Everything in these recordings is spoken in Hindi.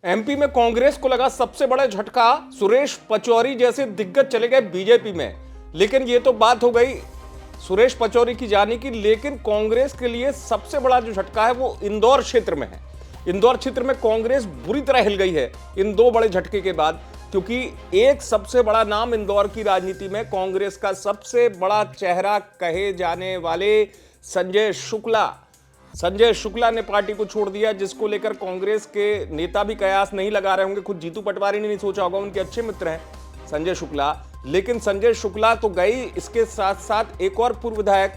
एमपी में कांग्रेस को लगा सबसे बड़ा झटका, सुरेश पचौरी जैसे दिग्गज चले गए बीजेपी में। लेकिन ये तो बात हो गई सुरेश पचौरी की जाने की, लेकिन कांग्रेस के लिए सबसे बड़ा जो झटका है वो इंदौर क्षेत्र में है। इंदौर क्षेत्र में कांग्रेस बुरी तरह हिल गई है इन दो बड़े झटके के बाद, क्योंकि एक सबसे बड़ा नाम इंदौर की राजनीति में कांग्रेस का सबसे बड़ा चेहरा कहे जाने वाले संजय शुक्ला ने पार्टी को छोड़ दिया, जिसको लेकर कांग्रेस के नेता भी कयास नहीं लगा रहे होंगे। खुद जीतू पटवारी ने नहीं सोचा होगा, उनके अच्छे मित्र हैं संजय शुक्ला। लेकिन संजय शुक्ला तो गई, इसके साथ साथ एक और पूर्व विधायक,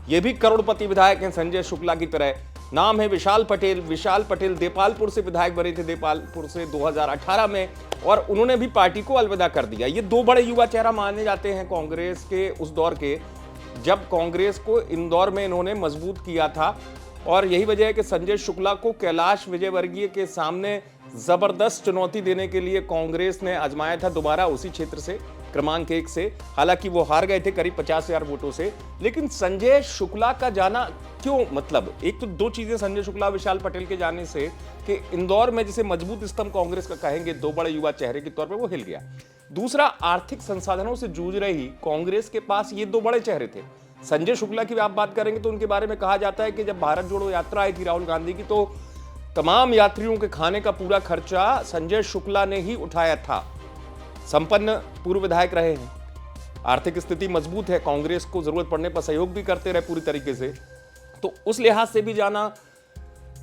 ये भी करोड़पति विधायक हैं संजय शुक्ला की तरह, नाम है विशाल पटेल देपालपुर से विधायक बने थे, देपालपुर से 2018 में, और उन्होंने भी पार्टी को अलविदा कर दिया। ये दो बड़े युवा चेहरा माने जाते हैं कांग्रेस के उस दौर के, जब कांग्रेस को इंदौर में इन्होंने मजबूत किया था। और यही वजह है कि संजय शुक्ला को कैलाश विजयवर्गीय के सामने जबरदस्त चुनौती देने के लिए कांग्रेस ने आजमाया था दोबारा उसी क्षेत्र से, क्रमांक 1 से। हालांकि वो हार गए थे करीब 50,000 वोटों से। लेकिन संजय शुक्ला का जाना क्यों, मतलब एक तो दो चीजें संजय शुक्ला विशाल पटेल के जाने से, कि इंदौर में जिसे मजबूत स्तंभ कांग्रेस का कहेंगे, दो बड़े युवा चेहरे के तौर पर वो हिल गया। दूसरा, आर्थिक संसाधनों से जूझ रही कांग्रेस के पास ये दो बड़े चेहरे थे। संजय शुक्ला की आप बात करेंगे तो उनके बारे में कहा जाता है कि जब भारत जोड़ो यात्रा आई थी राहुल गांधी की, तो तमाम यात्रियों के खाने का पूरा खर्चा संजय शुक्ला ने ही उठाया था। संपन्न पूर्व विधायक रहे हैं, आर्थिक स्थिति मजबूत है, कांग्रेस को जरूरत पड़ने पर सहयोग भी करते रहे पूरी तरीके से, तो उस लिहाज से भी जाना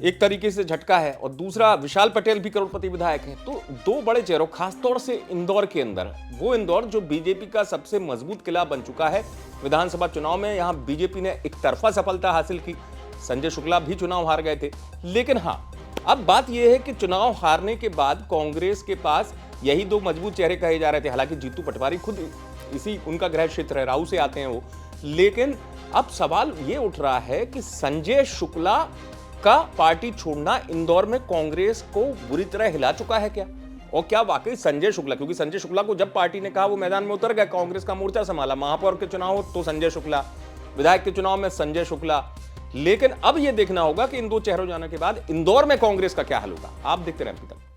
एक तरीके से झटका है। और दूसरा, विशाल पटेल भी करोड़पति विधायक हैं। तो दो बड़े चेहरों, खासतौर से इंदौर के अंदर, वो इंदौर जो बीजेपी का सबसे मजबूत किला बन चुका है। विधानसभा चुनाव में यहां बीजेपी ने एक तरफा सफलता हासिल की, संजय शुक्ला भी चुनाव हार गए थे। लेकिन हां, अब बात यह है कि चुनाव हारने के बाद कांग्रेस के पास यही दो मजबूत चेहरे कहे जा रहे थे। हालांकि जीतू पटवारी खुद इसी उनका गृह क्षेत्र है, राऊ से आते हैं वो। लेकिन अब सवाल ये उठ रहा है कि संजय शुक्ला का पार्टी छोड़ना इंदौर में कांग्रेस को बुरी तरह हिला चुका है क्या? और क्या वाकई संजय शुक्ला, क्योंकि संजय शुक्ला को जब पार्टी ने कहा वो मैदान में उतर गए, कांग्रेस का मोर्चा संभाला, महापौर के चुनाव हो तो संजय शुक्ला, विधायक के चुनाव में संजय शुक्ला। लेकिन अब यह देखना होगा कि इन दो चेहरों जाने के बाद इंदौर में कांग्रेस का क्या हाल होगा। आप देखते रहें अभी तक।